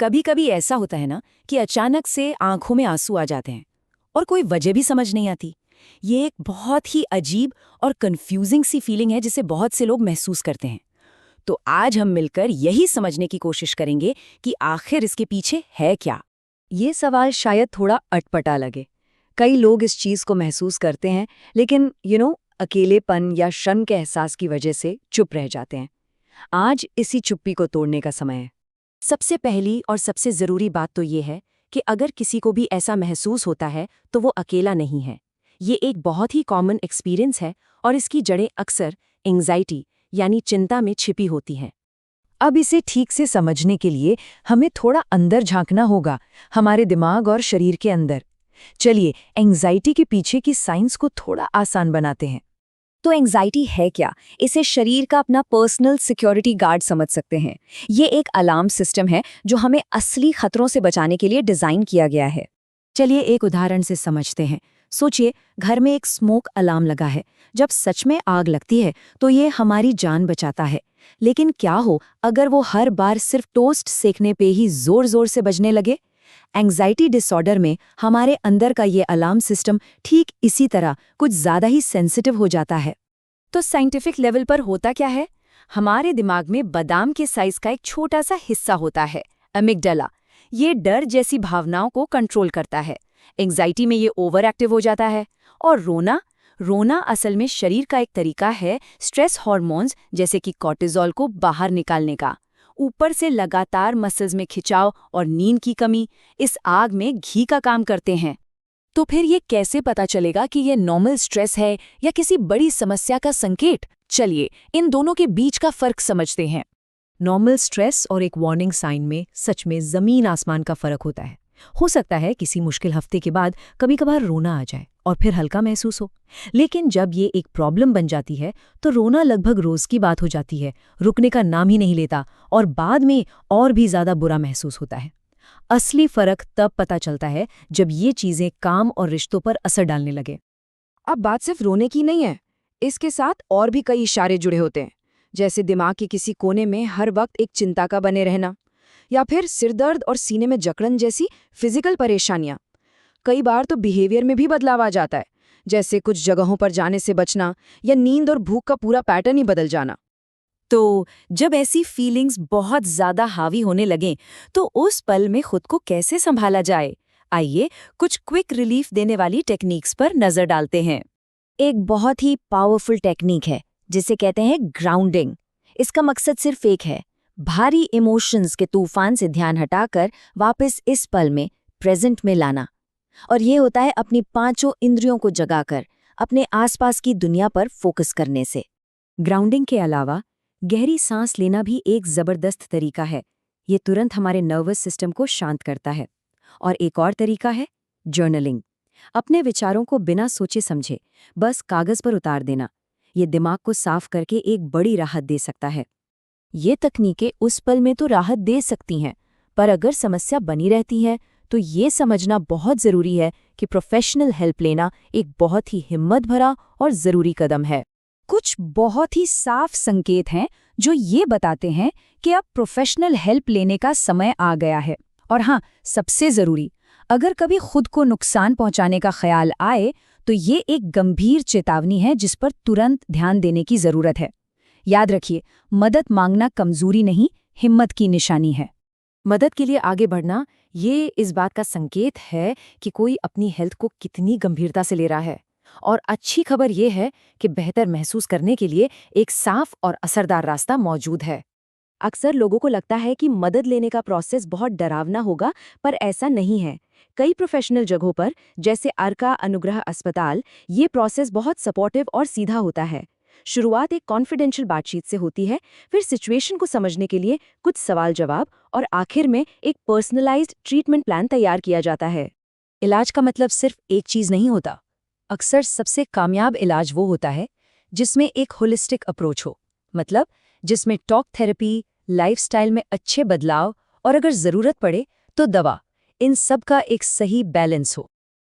कभी कभी ऐसा होता है ना कि अचानक से आंखों में आंसू आ जाते हैं और कोई वजह भी समझ नहीं आती। ये एक बहुत ही अजीब और कंफ्यूजिंग सी फीलिंग है जिसे बहुत से लोग महसूस करते हैं। तो आज हम मिलकर यही समझने की कोशिश करेंगे कि आखिर इसके पीछे है क्या। ये सवाल शायद थोड़ा अटपटा लगे। कई लोग इस चीज को महसूस करते हैं, लेकिन अकेलेपन या शर्म के एहसास की वजह से चुप रह जाते हैं। आज इसी चुप्पी को तोड़ने का समय है। सबसे पहली और सबसे ज़रूरी बात तो ये है कि अगर किसी को भी ऐसा महसूस होता है तो वो अकेला नहीं है। ये एक बहुत ही कॉमन एक्सपीरियंस है और इसकी जड़ें अक्सर एंग्जाइटी यानी चिंता में छिपी होती हैं। अब इसे ठीक से समझने के लिए हमें थोड़ा अंदर झांकना होगा, हमारे दिमाग और शरीर के अंदर। चलिए एंग्जाइटी के पीछे की साइंस को थोड़ा आसान बनाते हैं। तो एंग्जाइटी है क्या? इसे शरीर का अपना पर्सनल सिक्योरिटी गार्ड समझ सकते हैं। ये एक अलार्म सिस्टम है जो हमें असली खतरों से बचाने के लिए डिजाइन किया गया है। चलिए एक उदाहरण से समझते हैं। सोचिए घर में एक स्मोक अलार्म लगा है। जब सच में आग लगती है तो ये हमारी जान बचाता है। लेकिन क्या हो अगर वो हर बार सिर्फ टोस्ट सेकने पे ही जोर जोर से बजने लगे? एंग्जाइटी डिसऑर्डर में हमारे अंदर का ये अलार्म सिस्टम ठीक इसी तरह कुछ ज़्यादा ही सेंसिटिव हो जाता है। तो साइंटिफिक लेवल पर होता क्या है? हमारे दिमाग में बादाम के साइज का एक छोटा सा हिस्सा होता है, अमिगडाला। ये डर जैसी भावनाओं को कंट्रोल करता है। एंग्जाइटी में ये ओवर एक्टिव हो जाता है। और रोना असल में शरीर का एक तरीका है स्ट्रेस हार्मोन्स जैसे कि कॉर्टिजोल को बाहर निकालने का। ऊपर से लगातार मसल्स में खिंचाव और नींद की कमी इस आग में घी का काम करते हैं। तो फिर ये कैसे पता चलेगा कि ये नॉर्मल स्ट्रेस है या किसी बड़ी समस्या का संकेत? चलिए इन दोनों के बीच का फर्क समझते हैं। नॉर्मल स्ट्रेस और एक वार्निंग साइन में सच में जमीन आसमान का फर्क होता है। हो सकता है किसी मुश्किल हफ्ते के बाद कभी कभार रोना आ जाए और फिर हल्का महसूस हो, लेकिन जब ये एक प्रॉब्लम बन जाती है तो रोना लगभग रोज की बात हो जाती है, रुकने का नाम ही नहीं लेता और बाद में और भी ज्यादा बुरा महसूस होता है। असली फर्क तब पता चलता है जब ये चीजें काम और रिश्तों पर असर डालने लगे। अब बात सिर्फ रोने की नहीं है, इसके साथ और भी कई इशारे जुड़े होते हैं, जैसे दिमाग के किसी कोने में हर वक्त एक चिंता का बने रहना, या फिर सिरदर्द और सीने में जकड़न जैसी फिजिकल परेशानियां। कई बार तो बिहेवियर में भी बदलाव आ जाता है, जैसे कुछ जगहों पर जाने से बचना या नींद और भूख का पूरा पैटर्न ही बदल जाना। तो जब ऐसी फीलिंग्स बहुत ज़्यादा हावी होने लगें तो उस पल में खुद को कैसे संभाला जाए? आइए कुछ क्विक रिलीफ देने वाली टेक्निक्स पर नज़र डालते हैं। एक बहुत ही पावरफुल टेक्निक है जिसे कहते हैं ग्राउंडिंग। इसका मकसद सिर्फ एक है, भारी इमोशंस के तूफान से ध्यान हटाकर वापस इस पल में, प्रेजेंट में लाना। और ये होता है अपनी पांचों इंद्रियों को जगाकर अपने आसपास की दुनिया पर फोकस करने से। ग्राउंडिंग के अलावा गहरी सांस लेना भी एक ज़बरदस्त तरीका है। ये तुरंत हमारे नर्वस सिस्टम को शांत करता है। और एक और तरीका है जर्नलिंग। अपने विचारों को बिना सोचे समझे बस कागज़ पर उतार देना। ये दिमाग को साफ करके एक बड़ी राहत दे सकता है। ये तकनीकें उस पल में तो राहत दे सकती हैं, पर अगर समस्या बनी रहती है तो ये समझना बहुत ज़रूरी है कि प्रोफेशनल हेल्प लेना एक बहुत ही हिम्मत भरा और ज़रूरी कदम है। कुछ बहुत ही साफ संकेत हैं जो ये बताते हैं कि अब प्रोफेशनल हेल्प लेने का समय आ गया है। और हाँ, सबसे ज़रूरी, अगर कभी खुद को नुकसान पहुंचाने का ख्याल आए तो ये एक गंभीर चेतावनी है जिस पर तुरंत ध्यान देने की ज़रूरत है। याद रखिए, मदद मांगना कमज़ोरी नहीं, हिम्मत की निशानी है। मदद के लिए आगे बढ़ना ये इस बात का संकेत है कि कोई अपनी हेल्थ को कितनी गंभीरता से ले रहा है। और अच्छी खबर ये है कि बेहतर महसूस करने के लिए एक साफ और असरदार रास्ता मौजूद है। अक्सर लोगों को लगता है कि मदद लेने का प्रोसेस बहुत डरावना होगा, पर ऐसा नहीं है। कई प्रोफेशनल जगहों पर, जैसे अर्का अनुग्रह अस्पताल, ये प्रोसेस बहुत सपोर्टिव और सीधा होता है। शुरुआत एक कॉन्फिडेंशियल बातचीत से होती है, फिर सिचुएशन को समझने के लिए कुछ सवाल जवाब और आखिर में एक पर्सनलाइज्ड ट्रीटमेंट प्लान तैयार किया जाता है। इलाज का मतलब सिर्फ एक चीज़ नहीं होता। अक्सर सबसे कामयाब इलाज वो होता है जिसमें एक होलिस्टिक अप्रोच हो, मतलब जिसमें टॉक थेरेपी, लाइफस्टाइल में अच्छे बदलाव और अगर ज़रूरत पड़े तो दवा, इन सब का एक सही बैलेंस हो।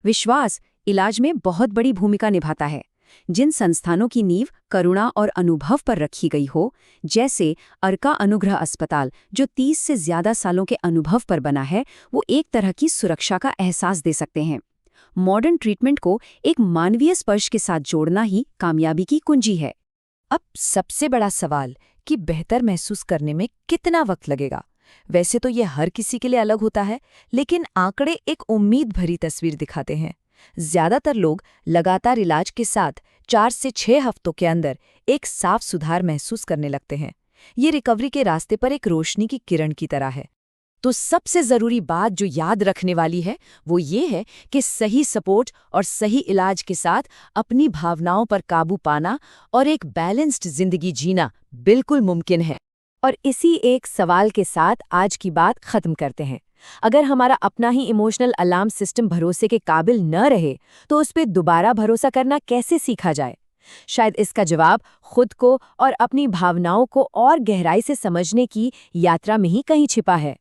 विश्वास इलाज में बहुत बड़ी भूमिका निभाता है। जिन संस्थानों की नींव करुणा और अनुभव पर रखी गई हो, जैसे अर्का अनुग्रह अस्पताल जो 30 से ज्यादा सालों के अनुभव पर बना है, वो एक तरह की सुरक्षा का एहसास दे सकते हैं। मॉडर्न ट्रीटमेंट को एक मानवीय स्पर्श के साथ जोड़ना ही कामयाबी की कुंजी है। अब सबसे बड़ा सवाल कि बेहतर महसूस करने में कितना वक्त लगेगा। वैसे तो ये हर किसी के लिए अलग होता है, लेकिन आंकड़े एक उम्मीद भरी तस्वीर दिखाते हैं। ज्यादातर लोग लगातार इलाज के साथ 4 से 6 हफ्तों के अंदर एक साफ सुधार महसूस करने लगते हैं। ये रिकवरी के रास्ते पर एक रोशनी की किरण की तरह है। तो सबसे ज़रूरी बात जो याद रखने वाली है वो ये है कि सही सपोर्ट और सही इलाज के साथ अपनी भावनाओं पर काबू पाना और एक बैलेंस्ड जिंदगी जीना बिल्कुल मुमकिन है। और इसी एक सवाल के साथ आज की बात खत्म करते हैं। अगर हमारा अपना ही इमोशनल अलार्म सिस्टम भरोसे के काबिल न रहे तो उस पर दोबारा भरोसा करना कैसे सीखा जाए? शायद इसका जवाब खुद को और अपनी भावनाओं को और गहराई से समझने की यात्रा में ही कहीं छिपा है।